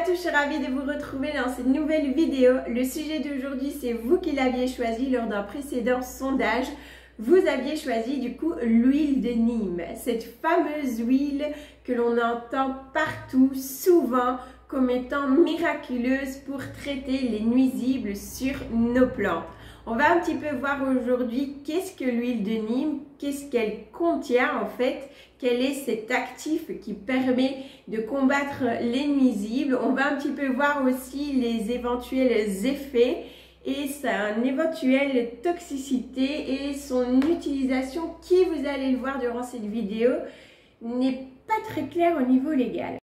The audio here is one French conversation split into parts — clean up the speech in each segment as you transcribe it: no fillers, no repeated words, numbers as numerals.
tous, je suis ravie de vous retrouver dans cette nouvelle vidéo. Le sujet d'aujourd'hui, c'est vous qui l'aviez choisi lors d'un précédent sondage. Vous aviez choisi du coup l'huile de Nîmes, cette fameuse huile que l'on entend partout, souvent, comme étant miraculeuse pour traiter les nuisibles sur nos plantes. On va un petit peu voir aujourd'hui qu'est-ce que l'huile de Nîmes, qu'est-ce qu'elle contient en fait, quel est cet actif qui permet de combattre les nuisibles. On va un petit peu voir aussi les éventuels effets et sa éventuelle toxicité et son utilisation qui, vous allez le voir durant cette vidéo, n'est pas très claire au niveau légal.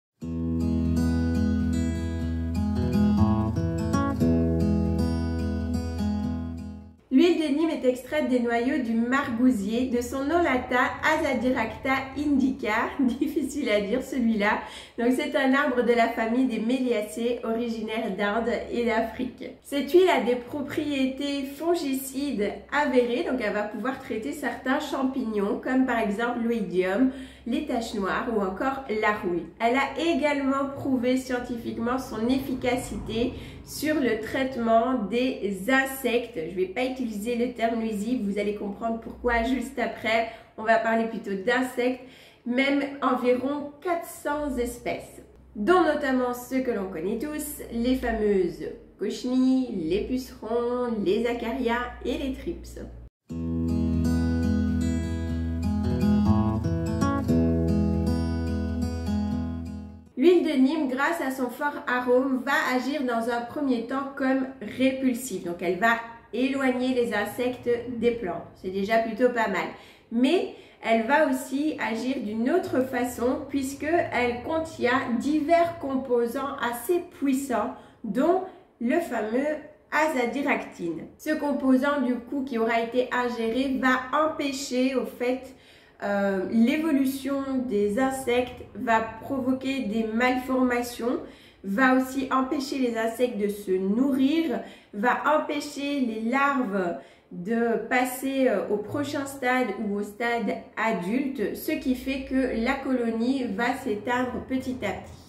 L'huile de Nîmes est extraite des noyaux du margousier, de son nom latin Azadirachta indica, difficile à dire celui-là. Donc c'est un arbre de la famille des Meliaceae, originaire d'Inde et d'Afrique. Cette huile a des propriétés fongicides avérées, donc elle va pouvoir traiter certains champignons, comme par exemple l'oïdium, les taches noires ou encore la rouille. Elle a également prouvé scientifiquement son efficacité sur le traitement des insectes. Je ne vais pas utiliser le terme nuisible, vous allez comprendre pourquoi juste après. On va parler plutôt d'insectes, même environ 400 espèces, dont notamment ceux que l'on connaît tous, les fameuses cochenilles, les pucerons, les acarias et les thrips. L'huile de Nîmes, grâce à son fort arôme, va agir dans un premier temps comme répulsif. Donc elle va éloigner les insectes des plantes. C'est déjà plutôt pas mal. Mais elle va aussi agir d'une autre façon puisqu'elle contient divers composants assez puissants, dont le fameux azadirachtin. Ce composant du coup qui aura été ingéré va empêcher au fait l'évolution des insectes, va provoquer des malformations, va aussi empêcher les insectes de se nourrir, va empêcher les larves de passer au prochain stade ou au stade adulte, ce qui fait que la colonie va s'éteindre petit à petit.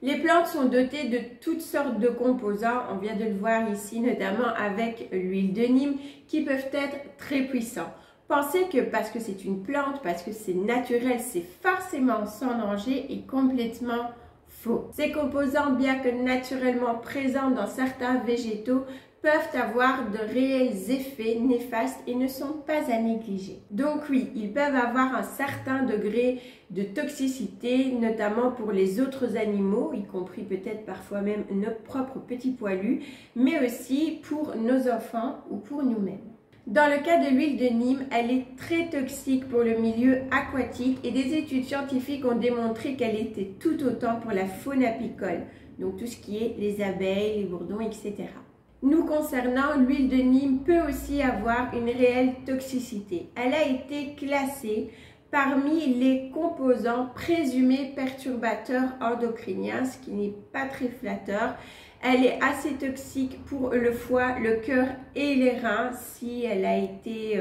Les plantes sont dotées de toutes sortes de composants, on vient de le voir ici notamment avec l'huile de Nîmes, qui peuvent être très puissants. Pensez que parce que c'est une plante, parce que c'est naturel, c'est forcément sans danger est complètement faux. Ces composants, bien que naturellement présents dans certains végétaux, peuvent avoir de réels effets néfastes et ne sont pas à négliger. Donc oui, ils peuvent avoir un certain degré de toxicité, notamment pour les autres animaux, y compris peut-être parfois même nos propres petits poilus, mais aussi pour nos enfants ou pour nous-mêmes. Dans le cas de l'huile de Nîmes, elle est très toxique pour le milieu aquatique et des études scientifiques ont démontré qu'elle était tout autant pour la faune apicole, donc tout ce qui est les abeilles, les bourdons, etc. Nous concernant, l'huile de Nîmes peut aussi avoir une réelle toxicité. Elle a été classée parmi les composants présumés perturbateurs endocriniens, ce qui n'est pas très flatteur. Elle est assez toxique pour le foie, le cœur et les reins si elle a été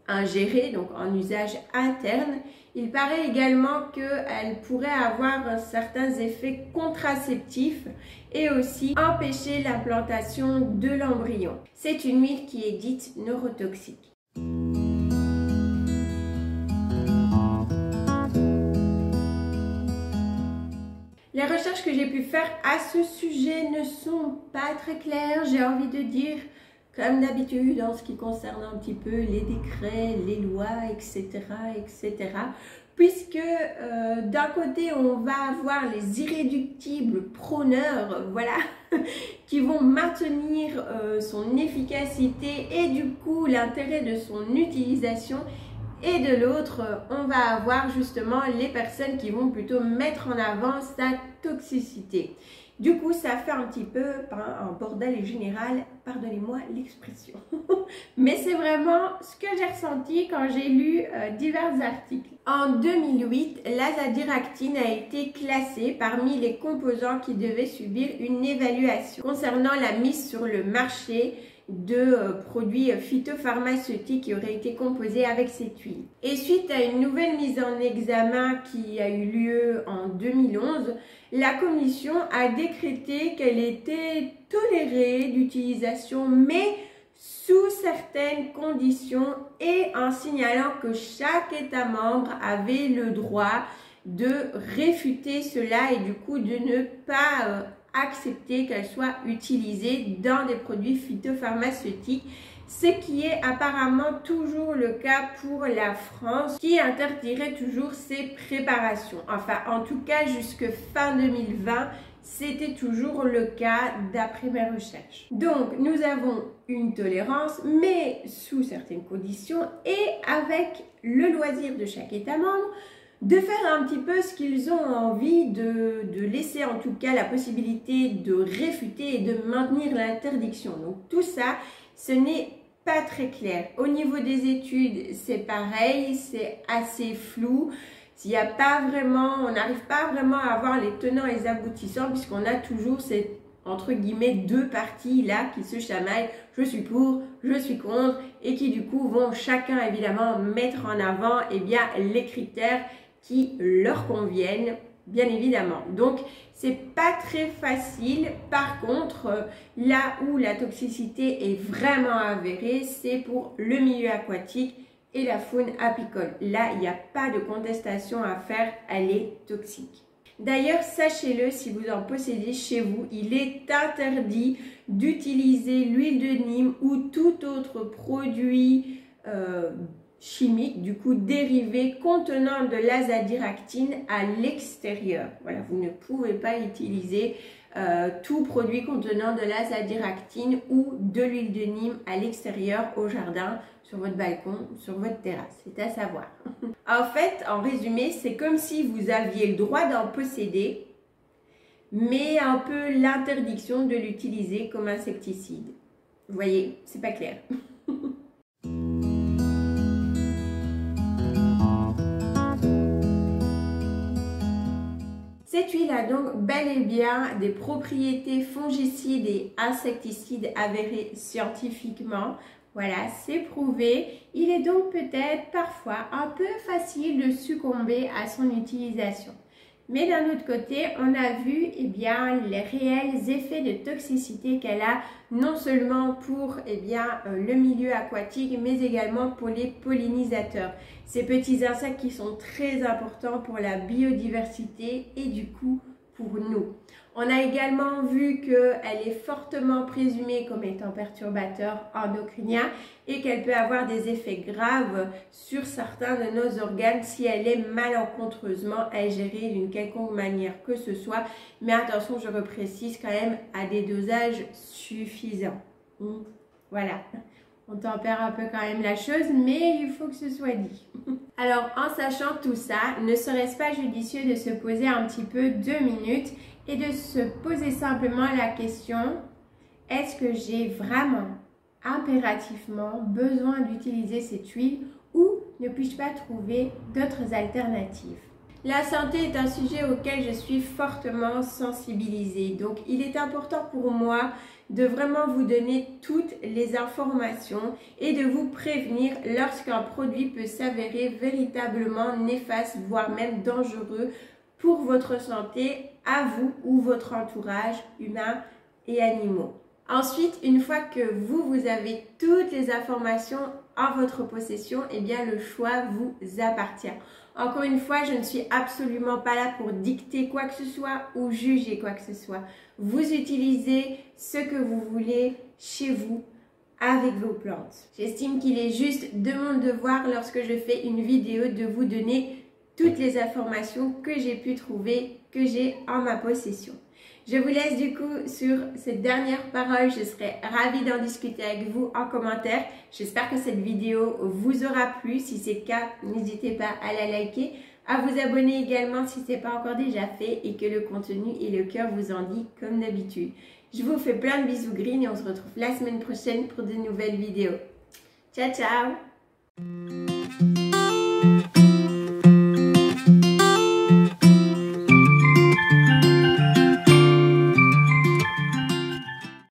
ingérée, donc en usage interne. Il paraît également qu'elle pourrait avoir certains effets contraceptifs et aussi empêcher l'implantation de l'embryon. C'est une huile qui est dite neurotoxique. Les recherches que j'ai pu faire à ce sujet ne sont pas très claires, j'ai envie de dire, comme d'habitude en ce qui concerne un petit peu les décrets, les lois, etc. Puisque d'un côté on va avoir les irréductibles prôneurs, voilà, qui vont maintenir son efficacité et du coup l'intérêt de son utilisation. Et de l'autre, on va avoir justement les personnes qui vont plutôt mettre en avant sa toxicité. Du coup, ça fait un petit peu un bordel général, pardonnez-moi l'expression. Mais c'est vraiment ce que j'ai ressenti quand j'ai lu divers articles. En 2008, l'azadirachtin a été classé parmi les composants qui devaient subir une évaluation concernant la mise sur le marché de produits phytopharmaceutiques qui auraient été composés avec cette huile. Et suite à une nouvelle mise en examen qui a eu lieu en 2011, la commission a décrété qu'elle était tolérée d'utilisation, mais sous certaines conditions et en signalant que chaque État membre avait le droit de réfuter cela et du coup de ne pas accepter qu'elle soit utilisée dans des produits phytopharmaceutiques, ce qui est apparemment toujours le cas pour la France qui interdirait toujours ces préparations. Enfin, en tout cas, jusque fin 2020, c'était toujours le cas d'après mes recherches. Donc, nous avons une tolérance, mais sous certaines conditions et avec le loisir de chaque État membre de faire un petit peu ce qu'ils ont envie, de laisser en tout cas la possibilité de réfuter et de maintenir l'interdiction. Donc tout ça, ce n'est pas très clair. Au niveau des études, c'est pareil, c'est assez flou. S'il n'y a pas vraiment, on n'arrive pas vraiment à avoir les tenants et les aboutissants puisqu'on a toujours ces, entre guillemets, deux parties là qui se chamaillent. Je suis pour, je suis contre et qui du coup vont chacun évidemment mettre en avant les critères qui leur conviennent, bien évidemment. Donc, c'est pas très facile. Par contre, là où la toxicité est vraiment avérée, c'est pour le milieu aquatique et la faune apicole. Là, il n'y a pas de contestation à faire, elle est toxique. D'ailleurs, sachez-le, si vous en possédez chez vous, il est interdit d'utiliser l'huile de Nîmes ou tout autre produit chimique, du coup dérivé contenant de l'azadiractine à l'extérieur. Voilà, vous ne pouvez pas utiliser tout produit contenant de l'azadiractine ou de l'huile de Nîmes à l'extérieur, au jardin, sur votre balcon, sur votre terrasse. C'est à savoir. En fait, en résumé, c'est comme si vous aviez le droit d'en posséder, mais un peu l'interdiction de l'utiliser comme insecticide. Vous voyez, c'est pas clair. Cette huile a donc bel et bien des propriétés fongicides et insecticides avérées scientifiquement. Voilà, c'est prouvé. Il est donc peut-être parfois un peu facile de succomber à son utilisation. Mais d'un autre côté, on a vu les réels effets de toxicité qu'elle a, non seulement pour le milieu aquatique, mais également pour les pollinisateurs. Ces petits insectes qui sont très importants pour la biodiversité et du coup pour nous. On a également vu qu'elle est fortement présumée comme étant perturbateur endocrinien et qu'elle peut avoir des effets graves sur certains de nos organes si elle est malencontreusement ingérée d'une quelconque manière que ce soit. Mais attention, je reprécise quand même à des dosages suffisants. Voilà. On tempère un peu quand même la chose, mais il faut que ce soit dit. Alors, en sachant tout ça, ne serait-ce pas judicieux de se poser un petit peu 2 minutes et de se poser simplement la question, est-ce que j'ai vraiment impérativement besoin d'utiliser cette huile ou ne puis-je pas trouver d'autres alternatives? La santé est un sujet auquel je suis fortement sensibilisée. Donc, il est important pour moi de vraiment vous donner toutes les informations et de vous prévenir lorsqu'un produit peut s'avérer véritablement néfaste, voire même dangereux pour votre santé, à vous ou votre entourage humain et animaux. Ensuite, une fois que vous avez toutes les informations en votre possession, le choix vous appartient. Encore une fois, je ne suis absolument pas là pour dicter quoi que ce soit ou juger quoi que ce soit. Vous utilisez ce que vous voulez chez vous avec vos plantes. J'estime qu'il est juste de mon devoir lorsque je fais une vidéo de vous donner toutes les informations que j'ai pu trouver, que j'ai en ma possession. Je vous laisse du coup sur cette dernière parole. Je serai ravie d'en discuter avec vous en commentaire. J'espère que cette vidéo vous aura plu. Si c'est le cas, n'hésitez pas à la liker, à vous abonner également si ce n'est pas encore déjà fait et que le contenu et le cœur vous en dit comme d'habitude. Je vous fais plein de bisous green et on se retrouve la semaine prochaine pour de nouvelles vidéos. Ciao, ciao!